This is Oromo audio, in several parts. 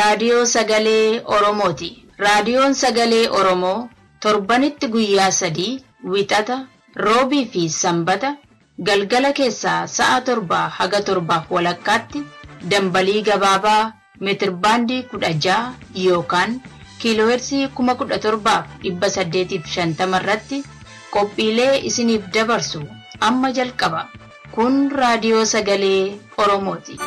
raadiyoo sagalee Oromooti. Raadiyoon sagalee Oromoo torbanitti guyyaa 3 wixata, roobii fi sanbata galgala keessaa sa'a 7 haga 7:30 dambalii gabaabaa meetirbaandii 16 yookaan kiiloohertzii 17,850 irratti qophiilee isiniif dabarsu amma jalqaba. Kun raadiyoo sagalee Oromooti.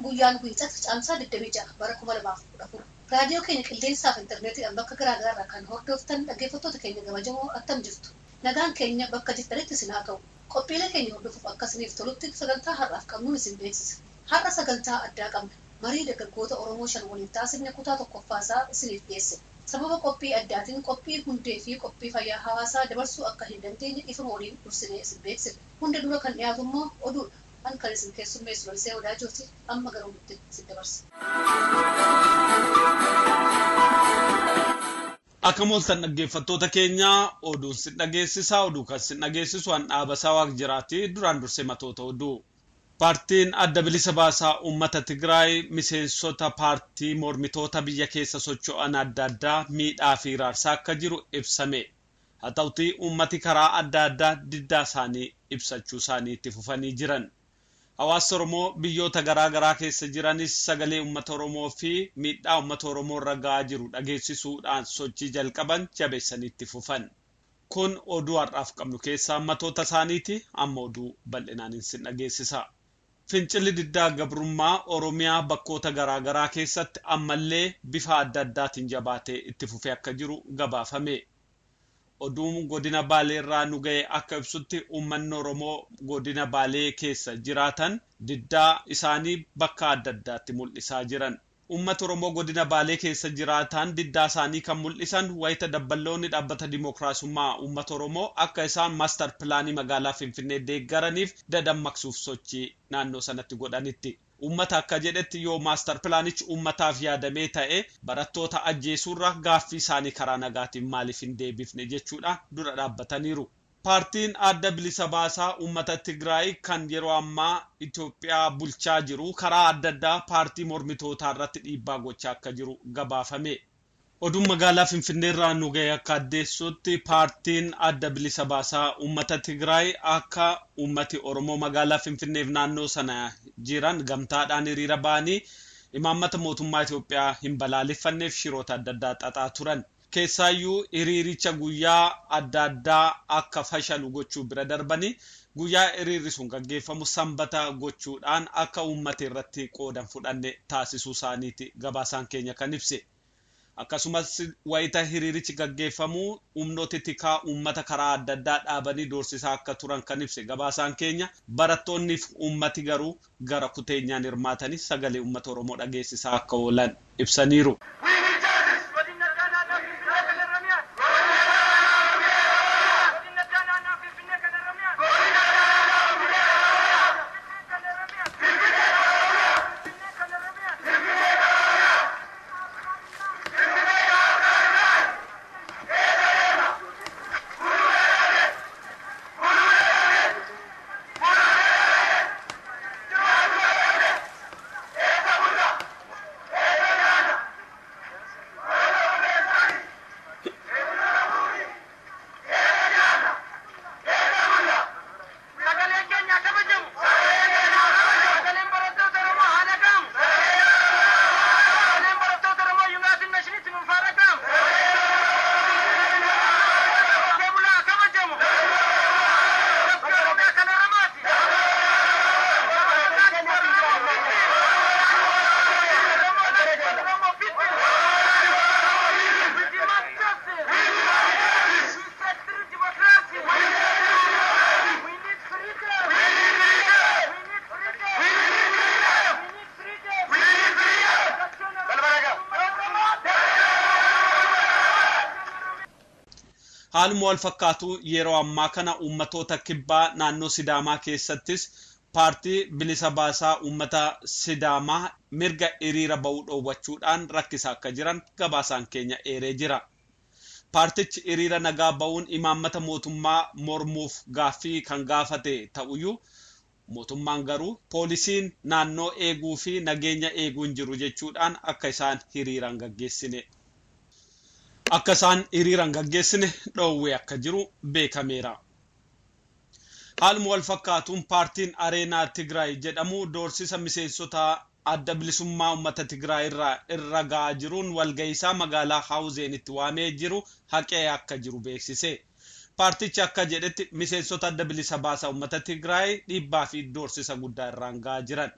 Guyyaan wiixata caamsaa 26 bara 2014 raadiyoo keenya qilleensaa fi intarneetiidhaan bakka garaa garaa kan hordoftan dhaggeeffattoota keenya kabajamoo attam jirtu. Nagaan keenya bakka jirtanitti isin haa ta'u. Qophiilee keenya hordofuuf akka isiniif tolutti sagantaa har'aaf qabnuun isin beeksisa. Har'a sagantaa addaa qabna. Marii dargaggoota Oromoo 5 waliin taasifne kutaa tokkoffaasaa isiniif dhiyeesse. Sababa qophii addaatiin qophii hundee fi qophii fayyaa hawaasaa dabarsuu akka hin dandeenye ifama waliin dursinee isin beeksifne. Hunda dura kan dhiyaatu immoo oduudha. An kan isin keessummeessu Lalisee Wadaajooti amma gara oduutti isin dabarsa. Akka mooltan dhaggeeffattoota keenya oduun sin dhageessisaa oduu kan sin dhageessisu an dhaabasaa waaq jiraati duraan dursee matoota oduu. Paartiin adda bilisa baasaa uummata Tigraay miseensota paartii mormitoota biyya keessa socho'an adda addaa miidhaa fi raarsaa akka jiru ibsame. Haa ta'utii uummati karaa adda addaa diddaa isaanii ibsachuu isaanii itti fufanii jiran. Hawaasa Oromoo biyyoota garaa garaa keessa jiranis sagalee uummata Oromoo fi miidhaa uummata Oromoo irra gahaa jiru dhageessisuudhaan sochii jalqaban jabeessanii itti fufan. Kun oduu har'aaf qabnu keessaa matoota isaaniiti amma oduu bal'inaan isin dhageessisa. Fincilli diddaa gabrummaa Oromiyaa bakkoota garaa garaa keessatti ammallee bifa adda addaatiin jabaatee itti fufee akka jiru gabaafame. Oduun godina Baalee irraa nu ga'e akka ibsutti uummanni Oromoo godina Baalee keessa jiraatan diddaa isaanii bakka adda addaatti mul'isaa jiran. Uummata Oromoo godina Baalee keessa jiraatan diddaa isaanii kan mul'isan wayita dabballoonni dhaabbata dimookiraasummaa uummata Oromoo akka isaan maastar pilaanii magaalaa Finfinnee deeggaraniif dadammaqsuuf sochii naannoo sanatti godhanitti. Uummata akka jedhetti yoo maastar pilaanichi uummataaf yaadamee ta'e barattoota ajjeesuurra gaaffii isaanii karaa nagaatiin maaliif hin deebifne jechuudha dura dhaabbataniiru. Paartiin adda bilisa baasaa uummata Tigraay kan yeroo ammaa Itoophiyaa bulchaa jiru karaa adda addaa paartii mormitootaa irratti dhiibbaa gochaa akka jiru gabaafame. Oduun magaalaa Finfinnee irraa nu ga'e akka addeessutti paartiin adda bilisa baasaa uummata Tigraay akka uummati Oromoo magaalaa Finfinneef naannoo sana jiran gamtaadhaan hiriira ba'anii imaammata mootummaa Itoophiyaa hin balaaleffanneef shiroota adda addaa xaxaa turan. Keessaayyuu hiriiricha guyyaa adda addaa akka fashalu gochuu bira darbanii guyyaa hiriirri sun gaggeeffamu sanbata gochuudhaan akka uummata irratti qoodan fudhanne taasisuu isaaniiti gabaasaan keenya kan ibse. Akkasumas wayita hiriirichi gaggeeffamu humnooti tikaa uummata karaa adda addaa dhaabanii doorsisaa akka turan kan ibse gabaasaan keenya barattoonniif uummati garuu gara kuteenyaan hirmaatanii sagalee uummata Oromoo dhageessisaa akka oolan ibsaniiru. Haaluma wal fakkaatu yeroo ammaa kana uummatoota kibbaa naannoo Sidaamaa keessattis paartii bilisa baasaa uummata Sidaamaa mirga hiriira bahuu dhoowwachuudhaan rakkisaa akka jiran gabaasaan keenya eeree jira. Paartichi hiriira nagaa bahuun imaammata mootummaa mormuuf gaaffii kan gaafate ta'uyyuu mootummaan garuu poolisiin naannoo eeguu fi nageenya eeguu hin jiru jechuudhaan akka isaan hiriiraan gaggeessine dhoowwee akka jiru beekameera. Haaluma wal fakkaatuun paartiin Areenaa Tigraay jedhamu doorsisa miseensota adda bilisummaa uummata Tigraay irra ga'aa jiruun walga'iisaa magaalaa Haawuzeenitti waamee jiru haqee akka jiru beeksise. Paartichi akka jedhetti miseensota adda bilisa baasaa uummata Tigraay dhiibbaa fi doorsisa guddaa irraan ga'aa jiran.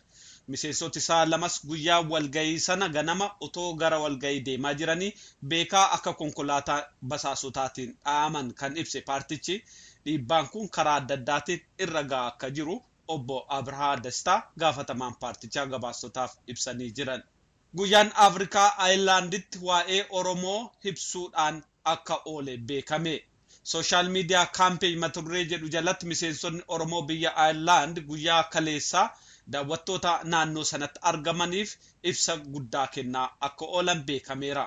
Miseensoti isaa lamas guyyaa walga'ii sana ganama otoo gara walga'ii deemaa jiranii beekaa akka konkolaataa basaasotaatiin dhaaman kan ibse paartichi dhiibbaan kun karaa adda addaatiin irra ga'aa akka jiru obbo Abrahaa Dastaa gaafatamaan paartichaa gabaasotaaf ibsanii jiran. Guyyaan Afrikaa Aayilaanditti waa'ee Oromoo ibsuudhaan akka oole beekame. Social media campaign maturree jedhu jalatti miseensonni Oromoo biyya Aayilaand guyyaa kaleessaa daawwattoota naannoo sanatti argamaniif ibsa guddaa kennaa akka oolan beekameera.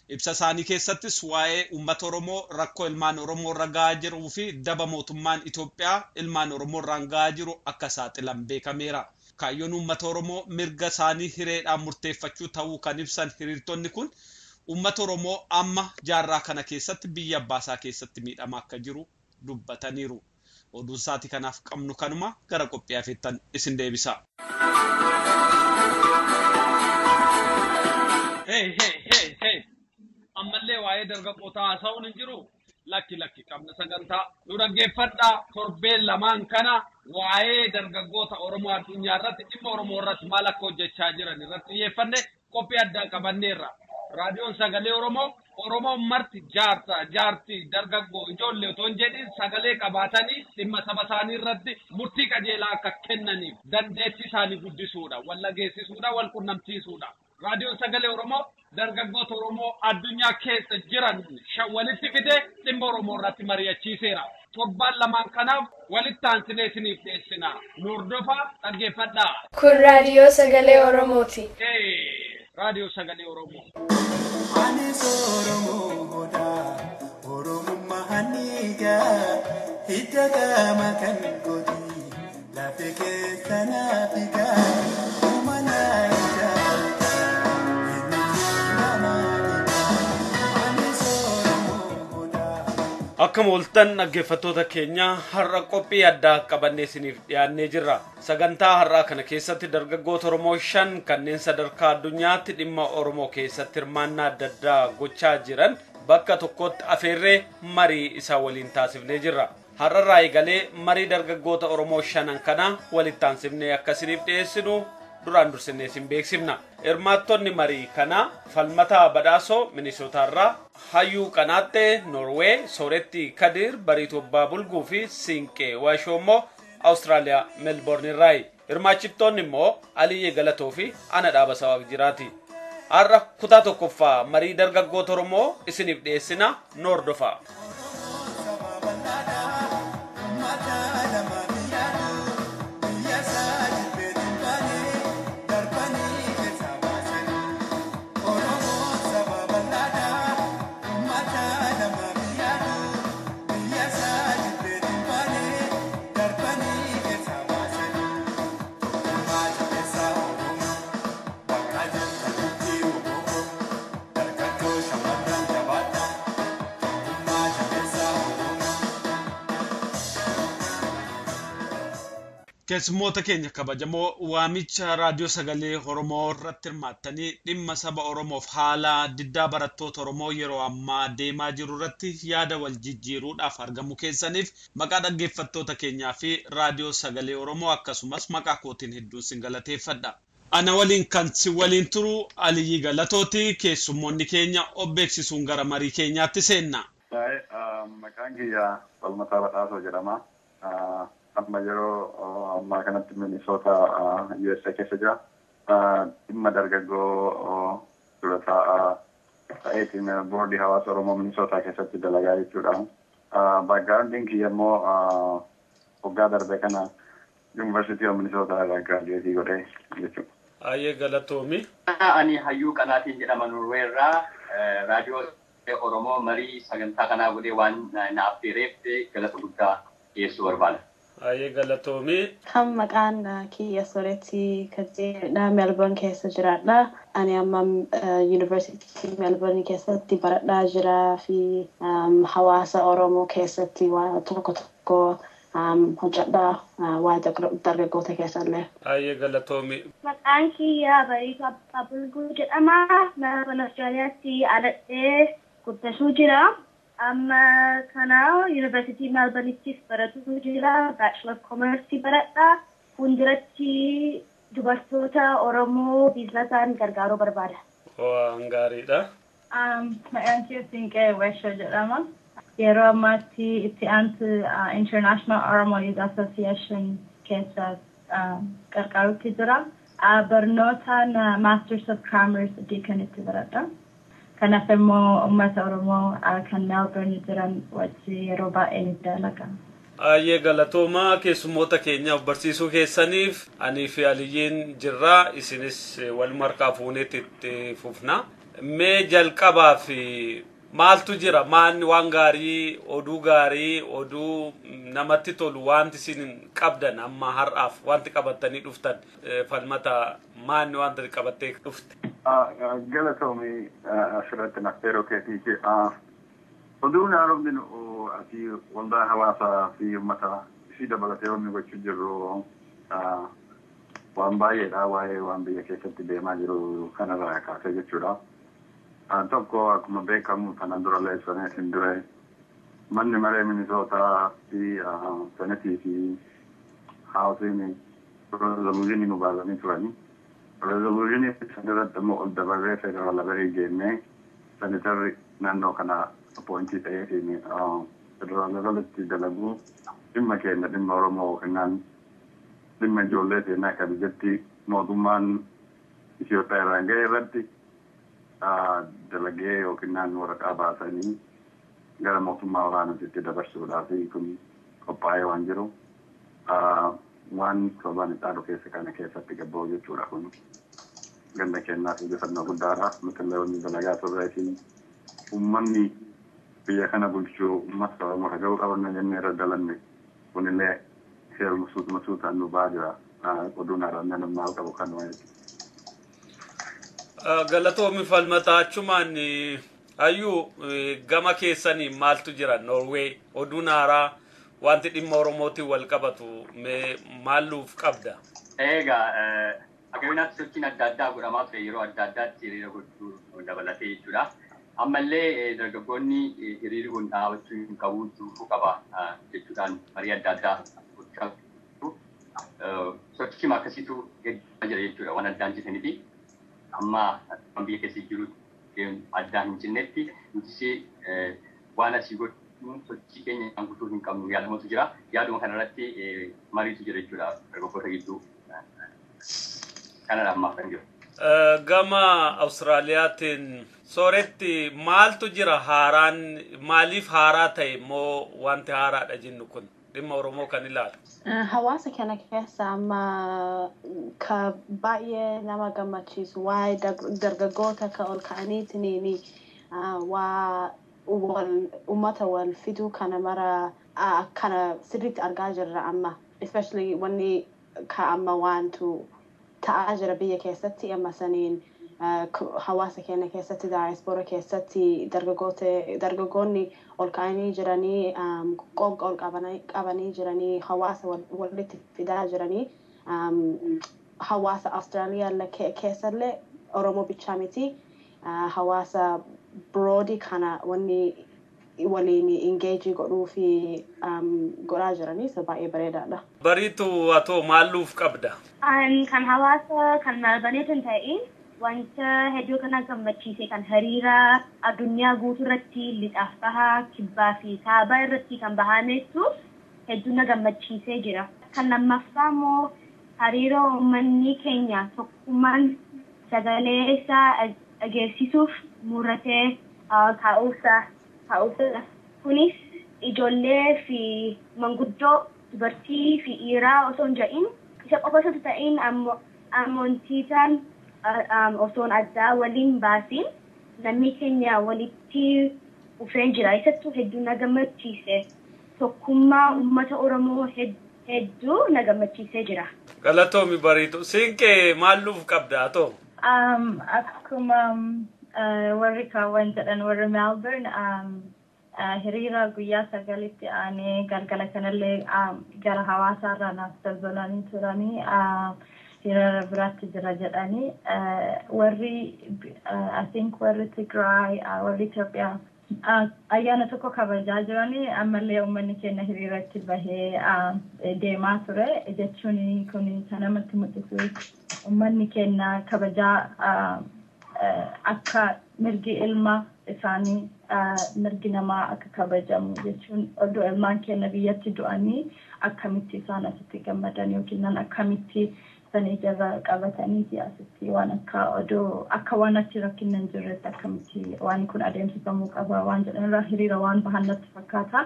Ibsa isaanii keessattis waa'ee uummata Oromoo rakkoo ilmaan Oromoo irra ga'aa jiruu fi daba mootummaan Itoophiyaa ilmaan Oromoo irraan ga'aa jiru akka saaxilan beekameera. Kaayyoon uummata Oromoo mirga isaanii hireedhaan murteeffachuu ta'uu kan ibsan hiriirtonni kun uummata Oromoo amma jaarraa kana keessatti biyya abbaasaa keessatti miidhamaa akka jiru dubbataniiru. Oduun saatii kanaaf qabnu kanuma gara qophii hafeettan isin deebisa. Hey. Ammallee waa'ee dargaggootaa haasa'uun hin jiru. Lakki qabna sagantaa nu dhaggeeffadhaa torbeen lamaan kana waa'ee dargaggoota Oromoo addunyaa irratti dhimma Oromoo irratti maal akka hojjechaa jiran irratti xiyyeeffanne qophii addaa qabanneerra. Raadiyoon Sagalee Oromoo marti jaartii dargaggoo ijoollee otoo hin jedhin sagalee qabaatanii dhimma saba isaanii irratti murtii qajeelaa akka kennaniif dandeettii isaanii guddisuudha, wal dhageessisuudha, wal qunnamsiisuudha. Raadiyoon Sagalee Oromoo dargaggoota Oromoo addunyaa keessa jiran walitti fidee dhimma Oromoo irratti mari'achiiseera. Torbaan lamaan kanaaf walitti aansinee isiniif dhiyeessina. Nu hordofaa dhaggeeffadhaa. Kun Raadiyoo Sagalee Oromooti. Raadiyoo Sagalee Oromoo. Anis Oromoo godaa, Oromummaa haniigaa, hidda qaama kan godhi, lafee keessa naafigaa, uumanaa ijaarta, inni namaa anis Oromoo godaa. Akkam ooltan dhaggeeffattoota keenya har'a qophii addaa qabannee isiniif dhiyaannee jirra. Sagantaa har'aa kana keessatti dargaggoota Oromoo 5 kanneen sadarkaa addunyaatti dhimma Oromoo keessatti hirmaannaa adda addaa gochaa jiran bakka tokkotti afeerree marii isaa waliin taasifnee jirra. Har'arraa eegalee marii dargaggoota Oromoo 5 kana walitti aansifnee akka isiniif dhiyeessinu duraan dursinee isin beeksifna. Hirmaattonni marii kana Falmataa Badhaasoo Minisootaarraa, Hayyuu Qanaaxxee Norwee, Sooretti Kadir Bariituu Abbaa Bulguu fi Siinqee Waashoomoo Australia Melbourne irraa. Hirmaachiftoonni immoo Aliyyee Galatoo fi Ana Dhaabasaa Waaqjiraati. Har'a kutaa tokkoffaa marii dargaggoota Oromoo isiniif dhiyeessina nu hordofaa. Keessummoota keenya kabajamoo waamicha raadiyoo Sagalee Oromoo irratti hirmaattanii dhimma saba Oromoof haala diddaa barattoota Oromoo yeroo ammaa deemaa jiru irratti yaada wal jijjiiruudhaaf argamu keessaniif maqaa dhaggeeffattoota keenyaa fi raadiyoo Sagalee Oromoo akkasumas maqaa kootiin hedduun sin galateeffadha. Ana waliin kan si waliin turu Aliyyii Galatooti. Keessummoonni keenya obbeeksisuun gara marii keenyaatti seenna. Maqaan kiyya Falmataa Badhaasoo jedhama. Amma yeroo ammaa kanatti Minisoota USA keessa jira. Dhimma dargaggoo dura ta'eetiin boordii hawaasa Oromoo Minisootaa keessatti dalagaa jechuudha. Backgroundiin kiyya immoo waggaa darbe kana University of Minnesota irraa graduate godhee jechuudha. Ayyee galatoomi. Ani hayyuu qanaatiin jedhama Norweerraa raadiyoo Oromoo marii sagantaa kanaa godhee waan naaf dhiyeef galata guddaa dhiyeessuu barbaada. Ayyee galatoomi. Kan maqaan kiyya Soretti Kajeedha Melbourne keessa jiraadha. Ani amma University Melbourne keessatti baradhaa jira fi hawaasa Oromoo keessatti waan tokko hojjedha waan dargaggoota keessallee. Ayyee galatoomi. Maqaan kiyya Bariituu Abulguu jedhama. Melbourne Austraaliyaatti aladhee guddachuu jira. Amma kana University Melbourne'ttis baratuu jira. Bachelor of Commerce baradha. Fuulduratti dubartoota Oromoo biizinasaan gargaaruu barbaada. Waan gaariidha. Maqaan kiyya Siinqee Weshoo jedhama. Yeroo ammaatti itti aantu International Oromo Youth Association keessa gargaaruutti jira. Barnootaan Masters of Commerce Deakanitti baradha. Kanaaf immoo uummata Oromoo kan Melbourne jiran wajji yeroo baay'ee dalaga. Ayyee galatoomaa keessummoota keenyaaf barsiisuu keessaniif anii fi Aliyyiin jirra isinis wal markaa fuuneetti itti fufna. Mee jalqabaa fi maaltu jira maanni waan gaarii oduu namatti tolu wanti isin qabdan amma har'aaf wanti qabattanii dhuftan falmata maanni wanti qabattee dhufte. Galatoomi asirratti nafteeroo keetii oduun haaromni ati waldaa hawaasaa fi uummata isii dabalatee wanni gochuu jirru waan baay'eedha waa'ee waan biyya keessatti deemaa jiru kanarraa kaasee jechuudha. Tokko akkuma beekamu kana dura leessonee sin dure manni maree Minisootaa fi senetii fi haawusiin rezoluushinii nu baasanii turanii. Rezoluushinii sanirratti immoo ol dabarree federaala barii geennee senetarri naannoo kana appointii ta'eetiin federaala irratti dalaguu dhimma keenya dhimma Oromoo yookiin dhimma ijoollee seenaa akka biyyatti mootummaan Itoophiyaa irraan ga'e irratti dalagee yookiin waraqaa baasanii gara mootummaa olaanaatti dabarsuudhaaf kun qophaa'ee waan jiru waan torbaan itti keessa kana keessatti gabba'u jechuudha kun ganda kennaaf injifannoo guddaadha nutillee wanni dalagaa turree fi uummanni biyya kana bulchuu uummata Oromoo dhaga'uu qabanna jennee irra dalanne kunillee seeruma suutaan nu ba'aa jira oduun haaraan nammaa qabu kan waan galatoomi falmata achumaan ayyuu gama keessanii maaltu jira Norway oduun haaraa wanti dhimma Oromootiin wal qabatu maaluuf qabda. Egaa akkasumas sochiin adda addaa godhamaa ture yeroo adda addaatti hiriira gochuu dabalatee jechuudha. Ammallee dargaggoonni hiriirri kun dhaabachuu hin qabu turuu qaba jechuudhaan marii adda addaa gochaa jiru. Sochii akkasiitu gaggeeffamaa jira jechuudha waan addaan jiraniifi amma biyya keessa jiru addaan hin cinnetti nuti waan asii godhu sochii keenya kan guutuu hin qabnu yaadamatu jira. Yaaduma kanarratti mariitu jira jechuudha dargaggoota gidduu. Kanadha ammaa kan jiru. Gama Awustiraaliyaatiin sooretti maaltu jira haaraan maaliif haaraa ta'e immoo wanti haaraadha jennu kun dhimma Oromoo kan ilaalu. Hawaasa kana keessa amma ka baay'ee nama gammachiisu waa'ee dargaggoota ka ol ka'aniitiin waa uummata wal fiduu kana mara kana sirriitti argaa jirra amma especially wanni ka amma waantu ta'aa jira biyya keessatti amma saniin hawaasa keenya keessatti diaspora keessatti dargaggoonni ol ka'anii jiranii qoonqa ol qabanii jiranii hawaasa walitti fidaa jiranii hawaasa Austraaliyaa keessallee Oromoo bichaa miti hawaasa broadii kana wanni waliin engage godhuu fi godhaa jiranii so baay'ee bareedaadha. Bariitu atoo maaluuf qabda? Kan hawaasa kan Melbourneetiin ta'in wanta hedduu kana gammachiise kan hariira addunyaa guutuurratti lixaaf bahaa kibbaa fi kaabaa irratti kan bahameessu hedduu na gammachiisee jira. Kan lammaffaa immoo hariira uummanni keenya tokkummaan sagalee isaa agarsiisuuf murratee kaa'uusa. Kunis ijoollee fi manguddoo dubartii fi dhiiraa osoo hin jedhin isa qofa osoo ta'in amantiitaan osoo addaa waliin baasin namni keenya walitti dhufee jira. Isattuu hedduu na gammachiise. Tokkummaa uummata Oromoo hedduu na gammachiisee jira. Galatoomi Bariituu. Siinqee maalluuf qabda atoo? Akkuma warri kaawwan jedhan warri Melbourne hiriira guyyaa 9tti aanee galgala kanallee gara hawaasaarraa naaf dalbalanii turanii hiriira biraatti jira jedhanii warri I think warri Tigraay warri Itoophiyaa ayyaana tokko kabajaa jiranii ammallee uummanni keenya hiriiratti bahee deemaa ture jechuun kun kan namatti mul'isu uummanni keenya kabajaa akka mirgi ilma isaanii mirgi namaa akka kabajamu jechuun odoo ilmaan keenya biyyatti du'anii akkamitti isaan asitti gammadan yookiin akkamitti sanii jala qabatanii asitti waan akka waan achi rakkinna hin jirretti akkamitti waan kun adeemsifamuu qaba waan jedhanirraa hiriira waan bahan natti fakkaata.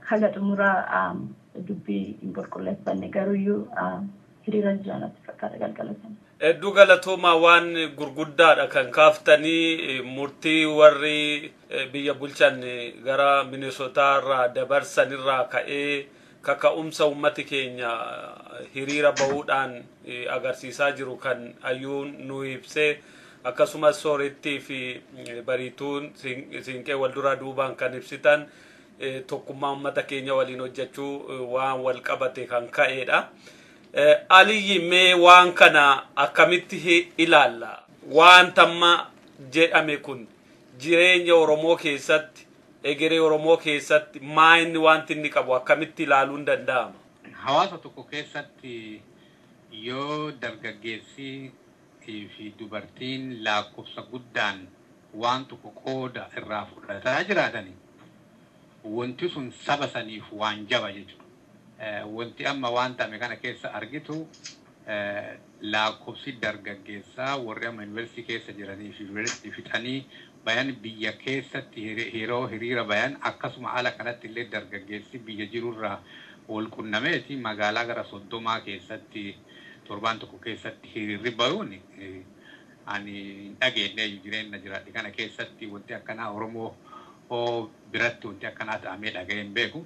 Haga xumura dubbii hin qulqulleeffanne garuuyyuu hiriira jira natti fakkaata galgala sana. Hedduu galatoomaa waan gurguddaadha kan kaaftanii murtii warri biyya bulchan gara Minnesotaarraa dabarsanirraa ka'ee kaka'umsa ummati keenya hiriira bahuudhaan agarsiisaa jiru kan ayyuun nu ibsee akkasumas Soorettii fi Bariituun Siinqee wal duraa duubaan kan ibsitan tokkummaa ummata keenya waliin hojjechuu waan wal qabate kan ka'eedha. Aliyyi mee waan kana akkamitti ilaalla? Waan tamma jedhame kun jireenya Oromoo keessatti egeree Oromoo keessatti maayinni wanti inni qabu akkamitti ilaaluun danda'ama? Hawaasa tokko keessatti yoo dargaggeessi fi dubartiin lakkoofsa guddaan waan tokko qooda irraa fudhataa jiraatanii wanti sun saba saniif waan jaba jechuudha. Wanti amma waan ta'ame kana keessa argitu lakkoofsi dargaggeessaa warri amma yuunivarsiitii keessa jiranii fi yuunivarsiitii fixanii bayan biyya keessatti hiriira bayan akkasuma ala kanatti illee dargaggeessi biyya jirurraa wal qunnameeti magaalaa gara 30 keessatti torbaan tokko keessatti hiriirri bayuun ani dhageenye jireenya jiraadhi kana keessatti wanti akkanaa Oromoo biratti wanti akkanaa ta'amee dhaga'een beeku.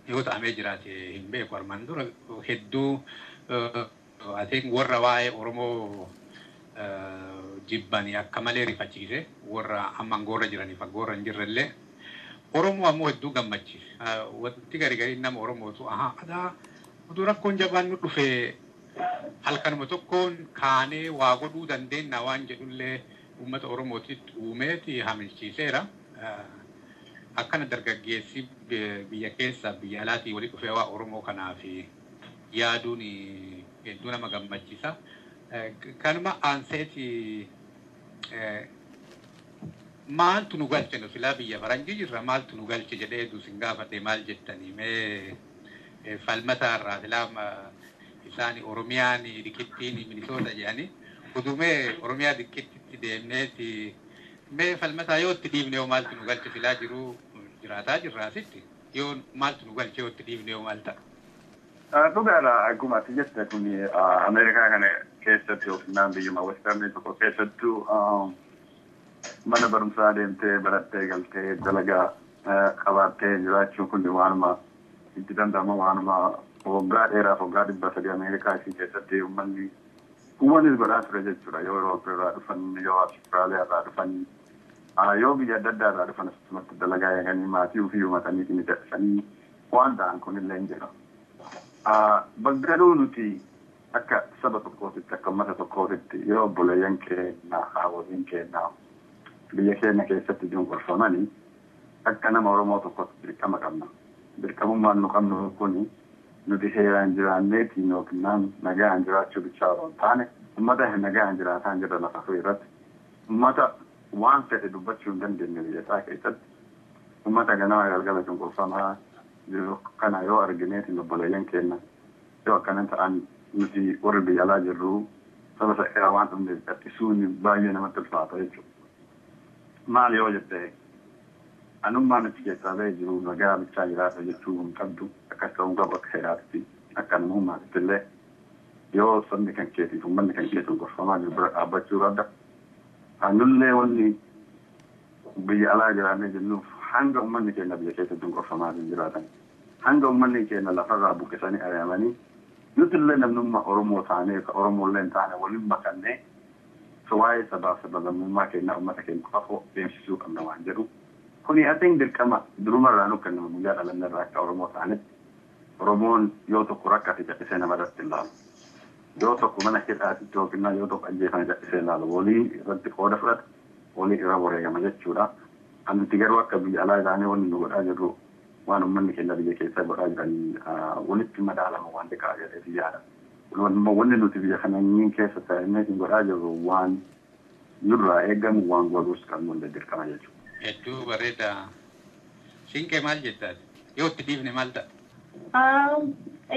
Yoo ta'amee jiraate hin beeku armaan dura hedduu atiin warra waa'ee Oromoo jibbanii akka malee rifachiise warra amma goora jiraniif goora hin jirrellee Oromoo ammoo hedduu gammachiise. Wanti garii nama Oromootu adaa utuu rakkoon jabaan nu dhufee halkanuma tokkoon kaanee waa godhuu dandeenya waan jedhullee uummata Oromootitti uumeeti hamilchiiseera. Akkana dargaggeessi biyya keessa biyya alaatii walii dhufee waa Oromoo kanaaf yaaduun hedduu nama gammachiisa. Kanuma aanseeti maaltu nu galche nu silaa biyya faranjii jirra maaltu nu galche jedhee duusin gaafate maal jettanii mee falmataarraa silaa isaani Oromiyaan dikittiin Minisoota jedhanii udumee Oromiyaa dikittitti deemneeti mee falmataa yoo itti dhiibne yoo maaltu nu galche silaa jiru jiraataa jirraasitti yoo maaltu nu galche yoo itti dhiibne yoo maal ta'a. Dhugaadha akkuma ati jette kun Ameerikaa kana keessatti yookiin biyyuma Western tokko keessattuu mana barumsaa deemtee barattee galtee dalagaa qabaattee jiraachuun kun waanuma itti danda'ama waanuma waggaa dheeraaf waggaa 300 Ameerikaa ishii keessatti uummannis godhaa ture jechuudha yoo Eurooppaa irraa dhufan yoo Austraaliyaa irraa dhufan yoo biyya adda addaa irraa dhufan asumatti dalagaa eeganii maatii ofii uummatanii ni dadhabanii waan ta'an kunillee hin jira. Baggaduu nuti akka saba tokkootitti akka uummata tokkootitti yoo obboleeyyan keenya haawwatiin keenya biyya keenya keessatti dhuunfamanii akka nama Oromoo tokkotti dirqama qabna. Dirqamummaan nu qabnu kuni nuti heeraan jiraanneetiin yookiin nagaan jiraachuu bichaa osoo hin taane uummata nagaan jiraataan jira lafa irratti uummata waan fedhe dubbachuu hin dandeenye biyyasaa keessatti uummata ganama galgala cunqurfamaa jiru kana yoo argineetiin obboleeyyan keenya yoo akkanan ta'an nuti warri biyya alaa jirru saba sa'eeraa waan dhumneef qaxxisuun baay'ee namatti ulfaata jechuudha. Maal yoo jette anummaa nuti keessaa ba'ee jiru nagaa bichaa jiraata jechuu hin qabdu akkas ta'uu qaba akka heeraatti akka namummaatti illee yoo sabni kan keetiif uummanni kan keetiif gorfamaa jiru bira dhaabbachuu qabda. Anullee wanni biyya alaa jiraannee jennuuf hanga uummanni keenya biyya keessatti gorfamaa jiraatan hanga uummanni keenya lafarraa buqqisanii ari'amanii nuti illee namnummaa Oromoo taanee Oromoo illee hin taane waliin makannee waa'ee sabaaf sablammummaa keenya uummata keenya qofa deemsisuu qabna waan jedhu. Kuni atiin dirqama durumarraa nu kennamu guyyaa dhalannarraa akka Oromoo ta'anitti Oromoon yoo tokko rakkate jal'isee nama irratti ilaalu. Yoo tokko mana hidhaatitti yookiin yoo tokko ajjeefame jal'isee ilaalu walii irratti qooda fudhata walii irra wareegama jechuudha. Anti garuu akka biyya alaa isaanii wanni nu godhaa jirru waan uummanni keenya biyya keessa godhaa jiran walitti madaalama waan xiqqaa jedhee yaada. Wanni nuti biyya kana keessa ta'ee godhaa jirru waan nurraa eegamu waan godhuus kan nu dirqama jechuudha. Hedduu bareeda. Siinqee maal jettaa? Yoo itti dhiifne maal ta'a?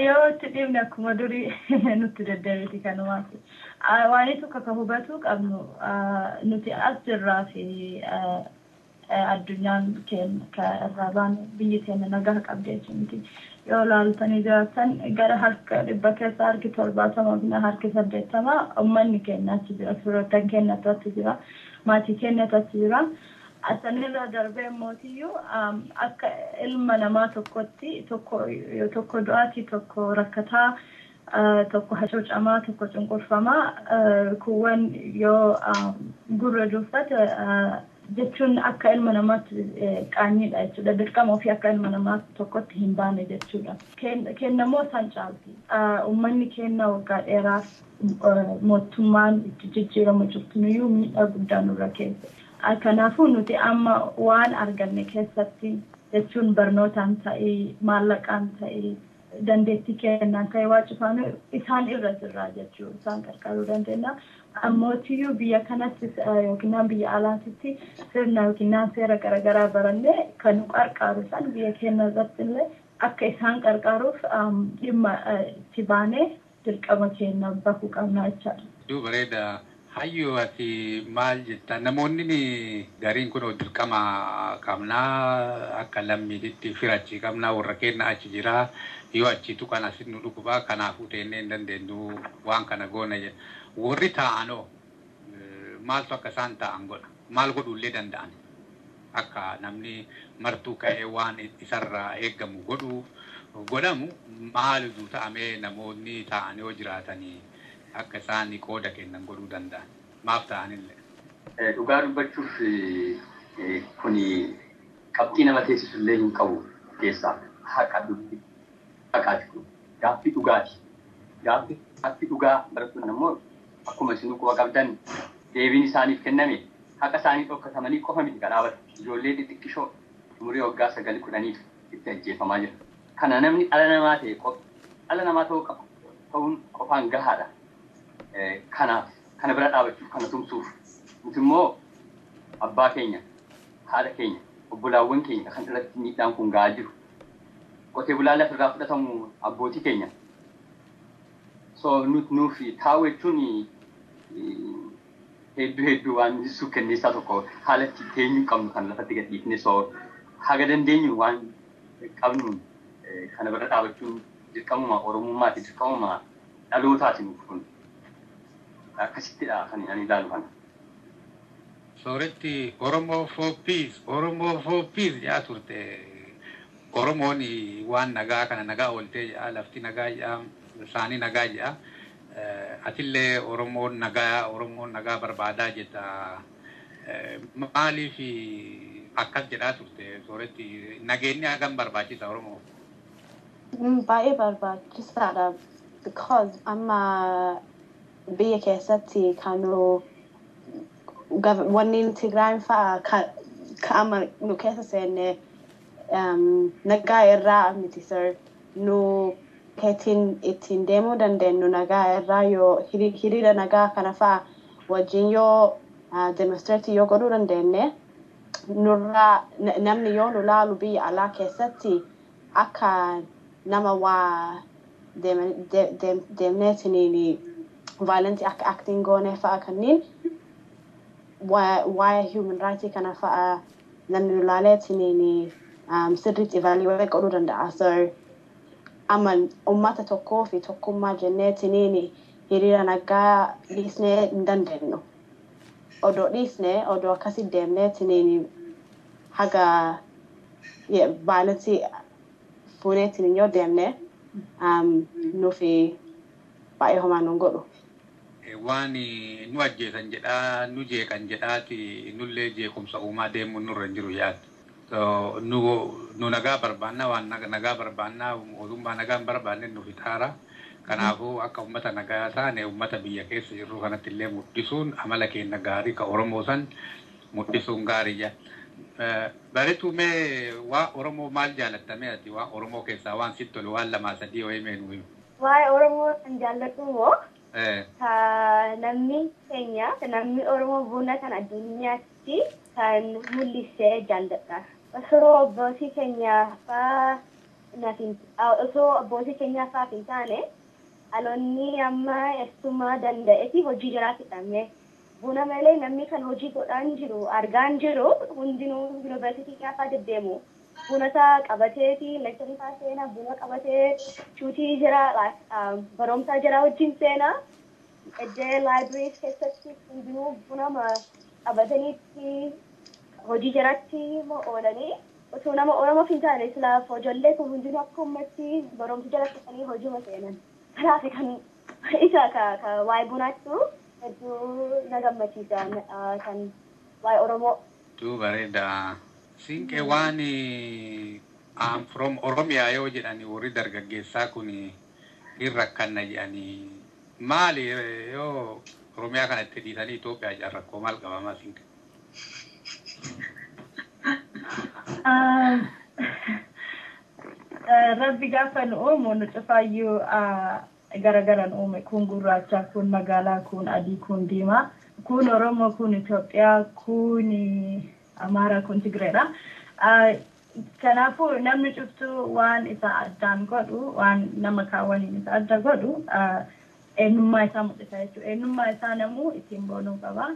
Yoo itti dhiifne akkuma durii nutti deddeebiti kanumaati. Waan tokko akka hubachuu qabnu nuti as jirraa fi addunyaan keenya irraa baanu biyyi keenya nagaa qabdi jechuudha. Yoo laaltanii jiraatan gara harka 100 keessaa harki 70 fi harki 80 uummanni keenya achi jira, firoottan keenya achi jira, maatii keenya achi jira. Asanirra darbee mootiyyuu akka ilma namaa tokkotti tokko du'aati tokko rakkataa tokko hacuucamaa tokko cunqurfamaa kuwwan yoo gurra duuffate jechuun akka ilma namaatti qaanyiidha jechuudha. Dirqama ofii akka ilma namaa tokkotti hin baane jechuudha. Kennamoo san caalti. Uummanni keenya waggaa dheeraaf mootummaan itti jijjiiramu jirtunuyyuu miidhaa guddaa nurra keessa. Kanaafuu nuti amma waan arganne keessatti jechuun barnootaan ta'ee maallaqaan ta'ee dandeettii kennaan ta'ee waa cufaanu isaan irra jirra jechuudha. Isaan gargaaruu dandeenya. Ammootiyyuu biyya kanatti yookiin biyya alaatti sirna yookiin seera garaagaraa barannee kan nu gargaaru isaan biyya keenya irratti illee akka isaan gargaaruuf dhimma itti baanee dirqama keenya bahuu qabna jechaadha. Hedduu bareeda. Hayyoo ati maal jetta? Namoonni gariin kun dirqama qabnaa akka lammiitti firachi qabnaa warra keenya achi jira yoo achiitu kan asin nu dhugubaa kanaafuu teennee hin dandeenyu waan kana goona jedha. Warri taa'anoo maaltu akka isaan taa'an godha? Maal godhuullee danda'an? Akka namni martuu ka'ee waan isarraa eeggamu godhamu maalitu ta'amee namoonni taa'anii yoo jiraatanii akka isaan qooda kennan godhuu danda'an maaf ta'anillee. Dhugaa dubbachuuf kuni qabxii nama teessisullee hin qabu keessaa haqa dubbi haqaati kun gaaffii dhugaati. Gaaffii dhugaa barattoonni ammoo akkuma isin quba qabdan deebiin isaaniif kenname haqa isaanii dhokkatamanii qofa miti kan dhaabatu. Ijoollee xixiqqishoo umurii waggaa 9-10 itti ajjeefamaa jira. Kana namni dhala namaa ta'uun qofaan gahaadha. Kanaaf kana bira dhaabachuuf kana tumsuuf nuti immoo abbaa keenya haadha keenya obbolaawwan keenya kan irratti miidhaan kun gahaa jiru qotee bulaan lafirraa fudhatamu abbootii keenya so nuufi taa'u jechuun hedduu waan sukkanneessaa tokko haalatti teenyuu qabnu kan lafatti gadhiifne so haga dandeenyu waan qabnuun kana bira dhaabachuun dirqamuma oromummaati dirqamuma dhalootaati nuuf kun. Akkasittidha kan ani ilaalu kana. Sooretti Oromoo for peace jaa turte. Oromoon waan nagaa kana nagaa ooltee jaa lafti nagaa jaa isaanii nagaa jaa. Atillee Oromoon nagaa barbaadaa jetta. Maaliif akkas jedhaa turte sooretti nageenyi hagam barbaachisa Oromoo? Baay'ee barbaachisaadha. Because amma biyya keessatti kanu wanni Tigraay fa'aa ka'ama nu keessa seenne nagaa irraa miti sir nu ittiin deemuu dandeenyu nagaa irraa yoo hiriira nagaa kana fa'aa wajjin yoo demonstreetii yoo godhuu dandeenye nurraa namni yoo nu laalu biyya alaa keessatti akka nama waa deemneetiniin violence acting goone fa'a kanniin waa'ee human rights kana fa'a namni ilaaleetiniin sirriitti evaluate godhuu danda'a. So aman ummata tokkoo fi tokkummaa jenneetiniin hiriira nagaa dhiisnee hin dandeenyu. Odoo dhiisnee odoo akkasii deemneetiniin haga violence fuuneetiniin yoo deemne nufi baay'ee homaa nun godhu. Waan nu ajjeesan jedhaa nu jeeqan jedhaati nullee jeequmsa uumaa deemuun nurra hin jiru yaaddu. Nu nagaa barbaannaa waan nagaa barbaannaa mootummaa nagaan barbaanne nu fixaara. Kanaafuu akka uummata nagaa taane uummata biyya keessa jirru kanatti illee mul'isuun amala keenya gaarii ka Oromoo san mul'isuun gaariidha. Bareedu mee waa Oromoo maal jaalattamee ati waa Oromoo keessaa waan sitti tolu waan lamaa sadii wayii mee nuyi. Waa Oromoo kan jaalladhu moo? Namni keenya namni Oromoo buna kan addunyaatti kan mul'isee jaalladha. Osoo abbootii keenyaa fa'aa hin taane aloonni amma eessuma danda'eeti hojii jiraatidha. Buna malee namni kan hojii godhaan jiru argaan jiru hundinuu yuunivarsiitii gaafa deddeemu. Buna isaa qabateeti lekcharii isaa seenaa buna qabatee shuutii jira barumsaa jira wajjin seenaa. Iddoo laayibirii keessatti hundinuu buna qabataniitti hojii jiraatti oolanii osoo nama Oromoo hin taane silaaf ijoollee kun hundinuu akka ummatti barumsa jiraatanii hojii seenan. Kanaaf kan isa ka waa'ee bunaattu hedduu na gammachiisa kan waa'ee Oromoo. Bareeda. Sinqee waan I'm from Oromia yoo jedhani warri dargaggeessaa kun hin rakkanna jedhani maali yoo Oromiyaa kanatti dhiisanii Itoophiyaa jedhan rakkoo maal qabamaa sinqee? Rabbi gaafa nu uumu nu cufaayyuu garagaran uume kun gurraacha kun magaalaa kun adii kun diimaa kun Oromoo kun Itoophiyaa kun Amara kun Tigreedha. Kanaafuu namni cuftuu waan isa addaan godhu waan nama kaawwaniin isa adda godhu eenyummaa isaa mul'isa jechuudha. Eenyummaa isaa namuu ittiin boonuu qaba.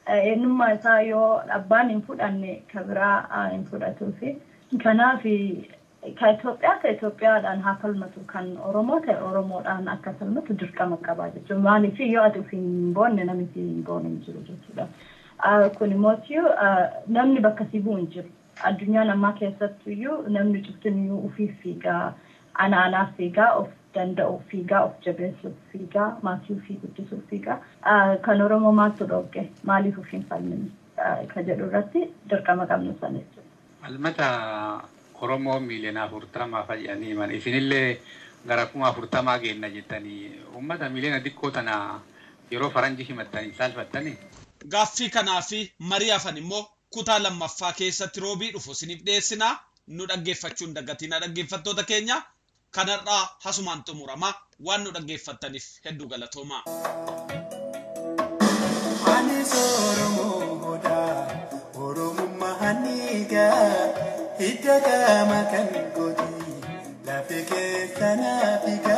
Eenyummaa isaa yoo abbaan hin fudhanne ka biraa hin fudhatuufi. Kanaaf ka Itoophiyaadhaan haa falmatu kan Oromoo ta'e Oromoodhaan akka falmatu dirqama qaba jechuudha. Maaliif yoo ati ofiin hin boonne namni hin boonu hin jiru jechuudha. Kun immoo namni bakka si bu'u hin jiru. Addunyaan ammaa keessattuyyuu namni cuftuuniyyuu ofiif fiigaa, anaanaaf fiigaa, of danda'uuf fiigaa, of jabeessuuf fiigaa, maatii ofii guddisuuf fiigaa. Kan Oromoo maaltu dhoogge? Maaliif ofiin falmini? Ka jedhu irratti dirqama qabnu sana jechuudha. Almata Oromoo miiliyoona 40 fayyanii himan. Isinillee gara 40 geenna jettanii uummata miiliyoona xiqqoo tana yeroo faranjii himattanii saalfattanii. Gaaffii kanaa fi marii hafan immoo kutaa lammaffaa keessatti roobii dhufu isiniif dhiyeessinaa nu dhaggeeffachuun dagatina dhaggeeffattoota keenya kanarraa hasumaan xumurama waan nu dhaggeeffattaniif hedduu galatoomaa. Anis Oromoo godaa Oromummaa haniigaa hidda qaama kan godhi lafee keessa naafigaa.